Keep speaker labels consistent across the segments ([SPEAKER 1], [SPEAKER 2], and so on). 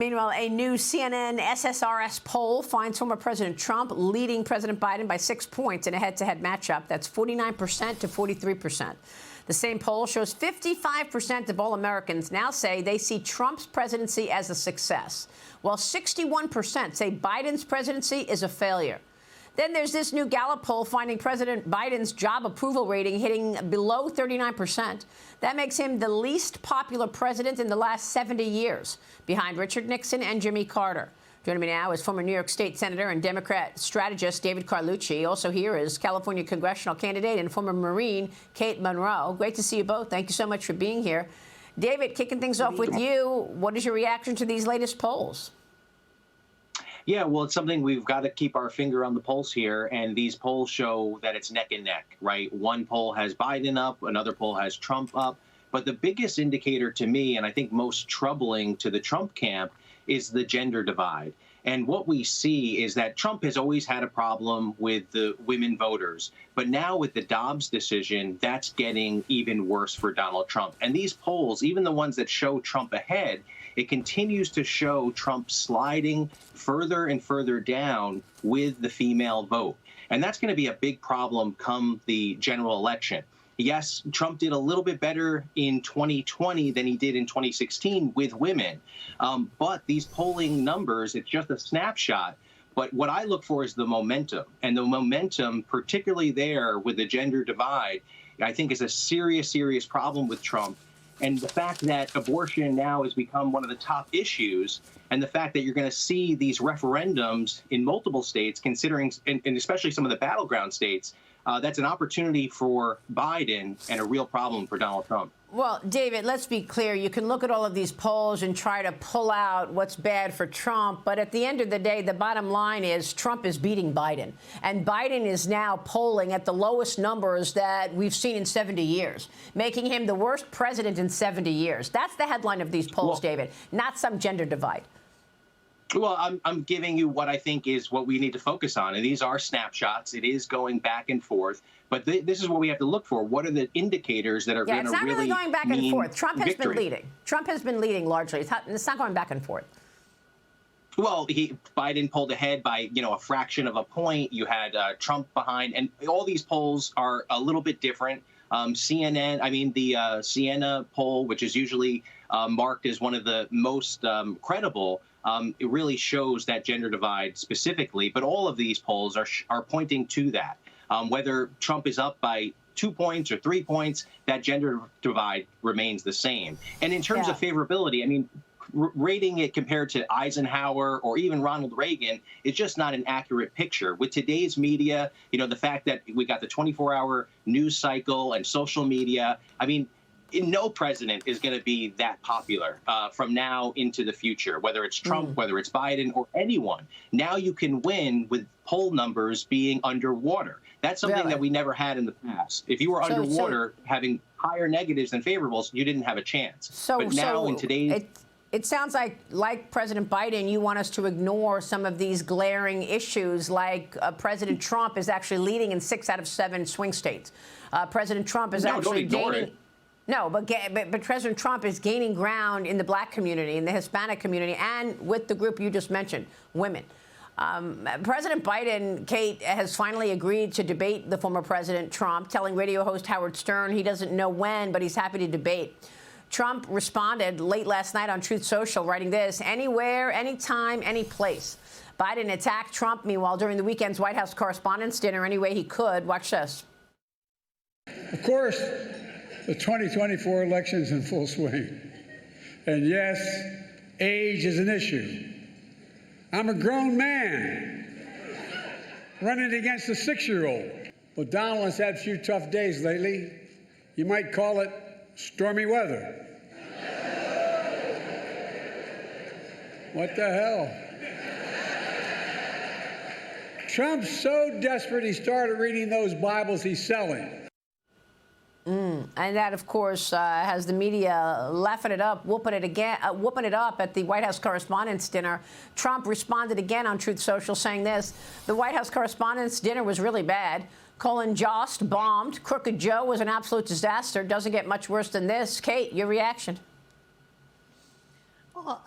[SPEAKER 1] Meanwhile, a new CNN SSRS poll finds former President Trump leading President Biden by 6 points in a head-to-head matchup. That's 49% to 43%. The same poll shows 55% of all Americans now say they see Trump's presidency as a success, while 61% say Biden's presidency is a failure. Then there's this new Gallup poll finding President Biden's job approval rating hitting below 39%. That makes him the least popular president in the last 70 years, behind Richard Nixon and Jimmy Carter. Joining me now is former New York State Senator and Democrat strategist David Carlucci. Also here is California congressional candidate and former Marine Kate Monroe. Great to see you both. Thank you so much for being here. David, kicking things off with you, what is your reaction to these latest polls?
[SPEAKER 2] Yeah, well, it's something we've got to keep our finger on the pulse here. And these polls show that it's neck and neck, right? One poll has Biden up, another poll has Trump up. But the biggest indicator to me, and I think most troubling to the Trump camp, is the gender divide. And what we see is that Trump has always had a problem with the women voters. But now with the Dobbs decision, that's getting even worse for Donald Trump. And these polls, even the ones that show Trump ahead, it continues to show Trump sliding further and further down with the female vote. And that's going to be a big problem come the general election. Yes, Trump did a little bit better in 2020 than he did in 2016 with women. But these polling numbers, it's just a snapshot. But what I look for is the momentum. And the momentum, particularly there with the gender divide, I think is a serious, serious problem with Trump. And the fact that abortion now has become one of the top issues, and the fact that you're going to see these referendums in multiple states, considering, and especially some of the battleground states, that's an opportunity for Biden and a real problem for Donald Trump.
[SPEAKER 1] Well, David, let's be clear. You can look at all of these polls and try to pull out what's bad for Trump. But at the end of the day, the bottom line is Trump is beating Biden. And Biden is now polling at the lowest numbers that we've seen in 70 years, making him the worst president in 70 years. That's the headline of these polls, David, not some gender divide.
[SPEAKER 2] Well, I'm giving you what I think is what we need to focus on. And these are snapshots. It is going back and forth. But this is what we have to look for. What are the indicators that are going to really
[SPEAKER 1] it's not really going back and forth. Trump has
[SPEAKER 2] victory?
[SPEAKER 1] been leading. Trump has been leading largely. It's not going back and forth.
[SPEAKER 2] Well, Biden pulled ahead by, a fraction of a point. You had Trump behind. And all these polls are a little bit different. The Siena poll, which is usually marked as one of the most credible, it really shows that gender divide specifically. But all of these polls are pointing to that. Whether Trump is up by 2 points or 3 points, that gender divide remains the same. And in terms of favorability, rating it compared to Eisenhower or even Ronald Reagan is just not an accurate picture. With today's media, the fact that we got the 24-hour news cycle and social media, no president is going to be that popular from now into the future, whether it's Trump, whether it's Biden or anyone. Now you can win with poll numbers being underwater. That's something that we never had in the past. If you were underwater, having higher negatives than favorables, you didn't have a chance. But now in today's...
[SPEAKER 1] It sounds like President Biden, you want us to ignore some of these glaring issues, like President Trump is actually leading in 6 out of 7 swing states. President Trump is actually gaining... No, but President Trump is gaining ground in the black community, in the Hispanic community, and with the group you just mentioned, women. President Biden, Kate, has finally agreed to debate the former President Trump, telling radio host Howard Stern he doesn't know when, but he's happy to debate. Trump responded late last night on Truth Social, writing this: anywhere, anytime, any place. Biden attacked Trump, meanwhile, during the weekend's White House Correspondents' Dinner any way he could. Watch this.
[SPEAKER 3] Of course, the 2024 election is in full swing. And yes, age is an issue. I'm a grown man running against a 6-year-old. Well, Donald has had a few tough days lately. You might call it stormy weather. What the hell? Trump's so desperate he started reading those Bibles he's selling.
[SPEAKER 1] And that, of course, has the media laughing it up, whooping it up at the White House Correspondents' Dinner. Trump responded again on Truth Social, saying this: the White House Correspondents' Dinner was really bad. Colin Jost bombed. Crooked Joe was an absolute disaster. Doesn't get much worse than this. Kate, your reaction?
[SPEAKER 4] Well,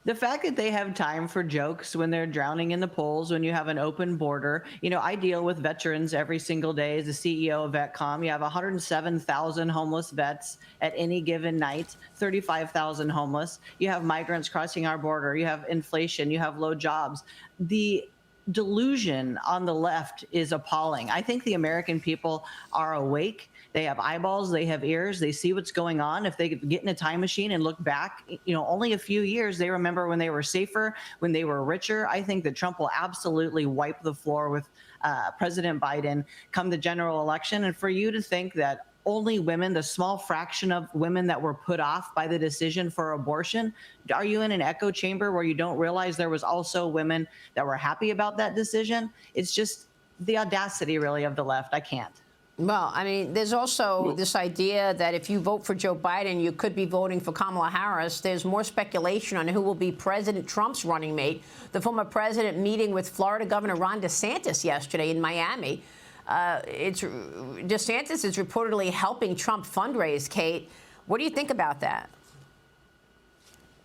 [SPEAKER 4] The fact that they have time for jokes when they're drowning in the polls, when you have an open border. You know, I deal with veterans every single day as the CEO of VetCom. You have 107,000 homeless vets at any given night, 35,000 homeless. You have migrants crossing our border. You have inflation. You have low jobs. The delusion on the left is appalling. I think the American people are awake. They have eyeballs, they have ears, they see what's going on. If they get in a time machine and look back, you know, only a few years, they remember when they were safer, when they were richer. I think that Trump will absolutely wipe the floor with President Biden come the general election. And for you to think that only women, the small fraction of women that were put off by the decision for abortion, are you in an echo chamber where you don't realize there was also women that were happy about that decision? It's just the audacity, really, of the left. I can't.
[SPEAKER 1] Well, I mean, there's also this idea that if you vote for Joe Biden, you could be voting for Kamala Harris. There's more speculation on who will be President Trump's running mate. The former president meeting with Florida Governor Ron DeSantis yesterday in Miami. DeSantis is reportedly helping Trump fundraise, Kate. What do you think about that?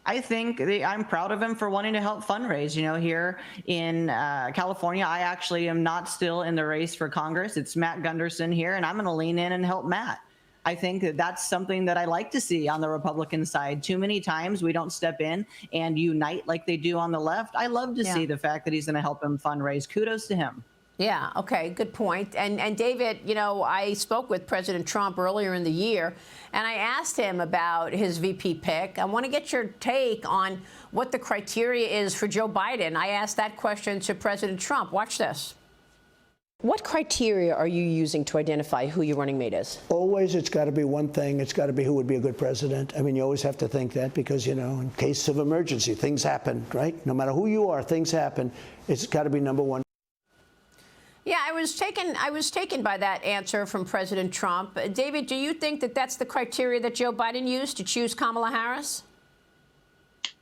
[SPEAKER 4] I think I'm proud of him for wanting to help fundraise. You know, here in California, I actually am not still in the race for Congress. It's Matt Gunderson here, and I'm going to lean in and help Matt. I think that that's something that I like to see on the Republican side. Too many times we don't step in and unite like they do on the left. I love to see the fact that he's going to help him fundraise. Kudos to him.
[SPEAKER 1] Yeah, okay, good point. And David, you know, I spoke with President Trump earlier in the year, and I asked him about his VP pick. I want to get your take on what the criteria is for Joe Biden. I asked that question to President Trump. Watch this. What criteria are you using to identify who your running mate is?
[SPEAKER 5] Always, it's got to be one thing. It's got to be who would be a good president. I mean, you always have to think that because, you know, in case of emergency, things happen, right? No matter who you are, things happen. It's got to be number one.
[SPEAKER 1] Yeah, I was taken by that answer from President Trump. David, do you think that that's the criteria that Joe Biden used to choose Kamala Harris?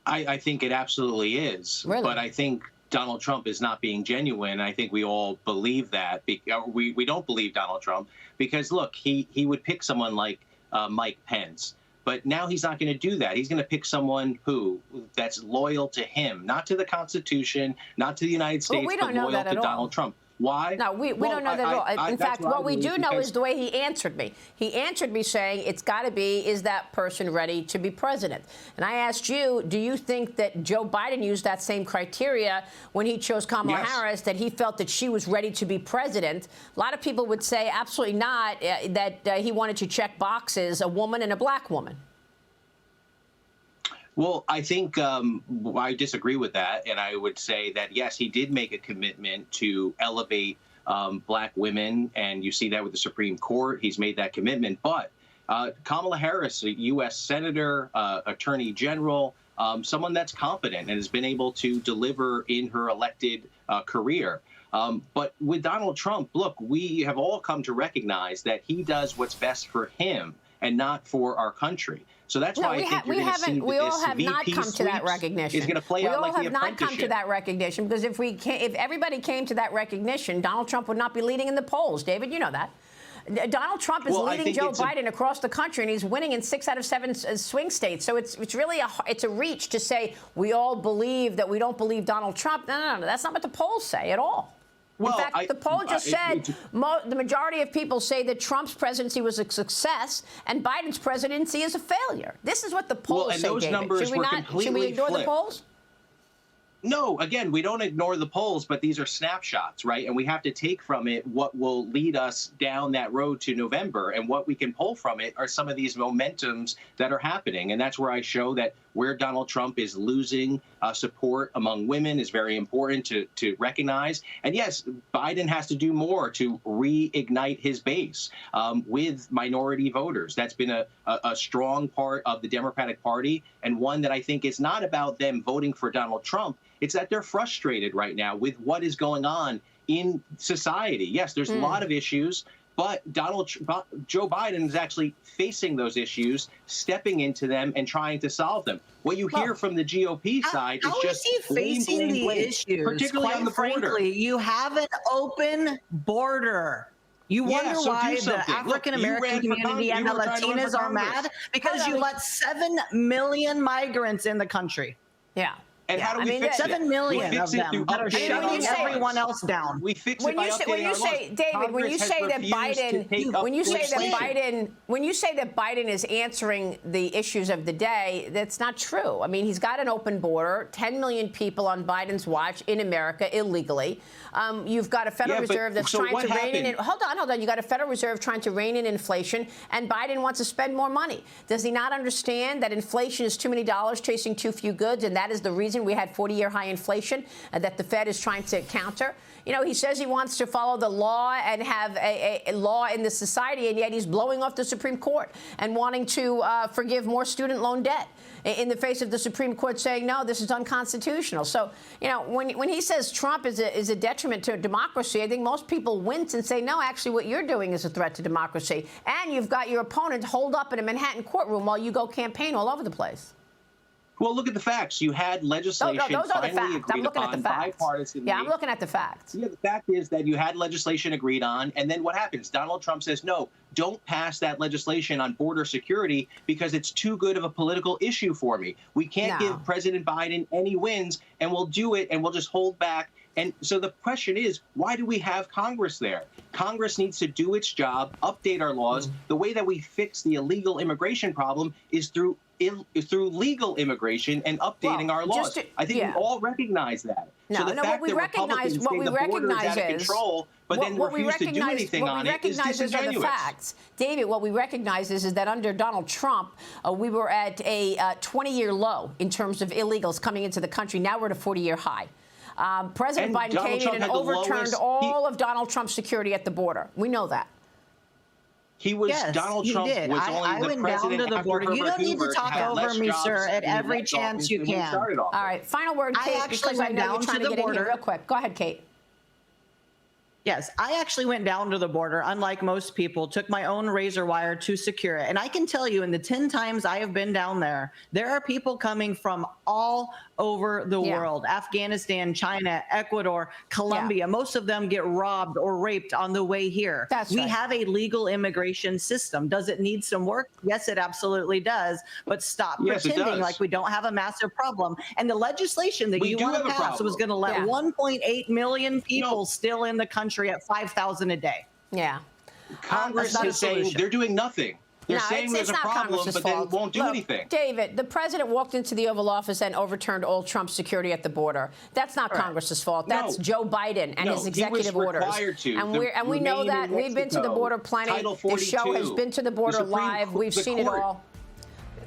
[SPEAKER 2] I think it absolutely is.
[SPEAKER 1] Really?
[SPEAKER 2] But I think Donald Trump is not being genuine. I think we all believe that. We don't believe Donald Trump because, look, he would pick someone like Mike Pence. But now he's not going to do that. He's going to pick someone that's loyal to him, not to the Constitution, not to the United States, but loyal to Donald Trump. Why?
[SPEAKER 1] No, we don't know that at all. In fact, what we do know is the way he answered me. He answered me saying it's got to be, is that person ready to be president? And I asked you, do you think that Joe Biden used that same criteria when he chose Kamala Harris, that he felt that she was ready to be president? A lot of people would say absolutely not, that he wanted to check boxes, a woman and a black woman.
[SPEAKER 2] Well, I think I disagree with that. And I would say that, yes, he did make a commitment to elevate black women. And you see that with the Supreme Court. He's made that commitment. But Kamala Harris, a U.S. Senator, Attorney General, someone that's competent and has been able to deliver in her elected career. But with Donald Trump, look, we have all come to recognize that he does what's best for him and not for our country. So that's why I think you're going to see
[SPEAKER 1] we all have not come to that recognition.
[SPEAKER 2] Is going to play out like the apprenticeship.
[SPEAKER 1] We all have not come to that recognition because if everybody came to that recognition, Donald Trump would not be leading in the polls. David, you know that. Donald Trump is leading Joe Biden across the country, and he's winning in 6 out of 7 swing states. So it's really a reach to say we all believe that we don't believe Donald Trump. No. That's not what the polls say at all.
[SPEAKER 2] Well,
[SPEAKER 1] in fact, the poll just said the majority of people say that Trump's presidency was a success and Biden's presidency is a failure. This is what the polls say,
[SPEAKER 2] those
[SPEAKER 1] David.
[SPEAKER 2] Numbers
[SPEAKER 1] Should we ignore the polls?
[SPEAKER 2] No, again, we don't ignore the polls, but these are snapshots, right? And we have to take from it what will lead us down that road to November. And what we can pull from it are some of these momentums that are happening. And that's where I show that where Donald Trump is losing support among women is very important to recognize. And yes, Biden has to do more to reignite his base with minority voters. That's been a strong part of the Democratic Party, and one that I think is not about them voting for Donald Trump. It's that they're frustrated right now with what is going on in society. Yes, there's a lot of issues, but Joe Biden is actually facing those issues, stepping into them and trying to solve them. What you hear from the GOP side is just
[SPEAKER 4] how is he facing the issues?
[SPEAKER 2] Particularly on the border.
[SPEAKER 4] Frankly, you have an open border. You wonder why the African-American community and the Latinas are mad? Because you let 7 million migrants in the country.
[SPEAKER 1] Yeah.
[SPEAKER 2] And how do we fix it?
[SPEAKER 4] 7 million
[SPEAKER 2] We
[SPEAKER 4] of
[SPEAKER 2] fix it through
[SPEAKER 4] them that are
[SPEAKER 2] updating
[SPEAKER 4] shutting
[SPEAKER 2] our laws.
[SPEAKER 4] everyone else down.
[SPEAKER 2] We fix
[SPEAKER 1] When
[SPEAKER 2] it by
[SPEAKER 1] you say,
[SPEAKER 2] updating our laws.
[SPEAKER 1] David, when you
[SPEAKER 2] Congress
[SPEAKER 1] say
[SPEAKER 2] has
[SPEAKER 1] that
[SPEAKER 2] refused to take up legislation.
[SPEAKER 1] when you say that Biden is answering the issues of the day, that's not true. I mean, he's got an open border, 10 million people on Biden's watch in America illegally. You've got a Federal Reserve that's trying to rein in. Hold on. You got a Federal Reserve trying to rein in inflation, and Biden wants to spend more money. Does he not understand that inflation is too many dollars chasing too few goods, and that is the reason we had 40-year high inflation that the Fed is trying to counter? You know, he says he wants to follow the law and have a law in the society, and yet he's blowing off the Supreme Court and wanting to forgive more student loan debt in the face of the Supreme Court saying, no, this is unconstitutional. So, you know, when he says Trump is a detriment to democracy, I think most people wince and say, no, actually what you're doing is a threat to democracy. And you've got your opponent holed up in a Manhattan courtroom while you go campaign all over the place.
[SPEAKER 2] Well, look at the facts. You had legislation
[SPEAKER 1] those are the
[SPEAKER 2] finally
[SPEAKER 1] facts. I'm
[SPEAKER 2] agreed
[SPEAKER 1] looking at the
[SPEAKER 2] upon
[SPEAKER 1] facts.
[SPEAKER 2] bipartisanly.
[SPEAKER 1] Yeah, I'm looking at the facts.
[SPEAKER 2] Yeah, the fact is that you had legislation agreed on, and then what happens? Donald Trump says, no, don't pass that legislation on border security because it's too good of a political issue for me. We can't give President Biden any wins, and we'll do it, and we'll just hold back. And so the question is, why do we have Congress there? Congress needs to do its job, update our laws. The way that we fix the illegal immigration problem is through legal immigration and updating our laws. I think we all recognize that. So the fact that Republicans say the border is out of control, but then refuse to do anything on it is disingenuous.
[SPEAKER 1] David, what we recognize is that under Donald Trump, we were at a 20-year low in terms of illegals coming into the country. Now we're at a 40-year high. President Biden came in and overturned all of Donald Trump's security at the border. We know that.
[SPEAKER 2] He was Donald Trump was only the president
[SPEAKER 4] down to the border. You don't need to talk over me, sir, at every chance you can.
[SPEAKER 1] All right, final word, Kate, because I know you're trying to get in here real quick. Go ahead, Kate.
[SPEAKER 4] Yes, I actually went down to the border, unlike most people, took my own razor wire to secure it. And I can tell you in the 10 times I have been down there, there are people coming from all over the world, Afghanistan, China, Ecuador, Colombia. Most of them get robbed or raped on the way here. We have a legal immigration system. Does it need some work? Yes, it absolutely does. But stop pretending like we don't have a massive problem. And the legislation that you want to pass was going to let 1.8 million people still in the country at $5,000 a day.
[SPEAKER 1] Yeah.
[SPEAKER 2] Congress is saying they're doing nothing. They're saying there's a problem, but they won't do anything.
[SPEAKER 1] David, the president walked into the Oval Office and overturned all Trump's security at the border. That's not Congress's fault. That's Joe Biden and his executive orders. And we know that. We've been to the border plenty. This show has been to the border live. We've seen it all.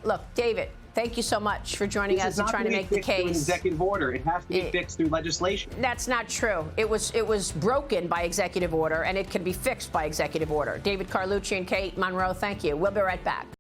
[SPEAKER 1] Look, David, thank you so much for joining us and trying to make the case.
[SPEAKER 2] Through an executive order. It has to be fixed through legislation.
[SPEAKER 1] That's not true. It was broken by executive order, and it can be fixed by executive order. David Carlucci and Kate Monroe, thank you. We'll be right back.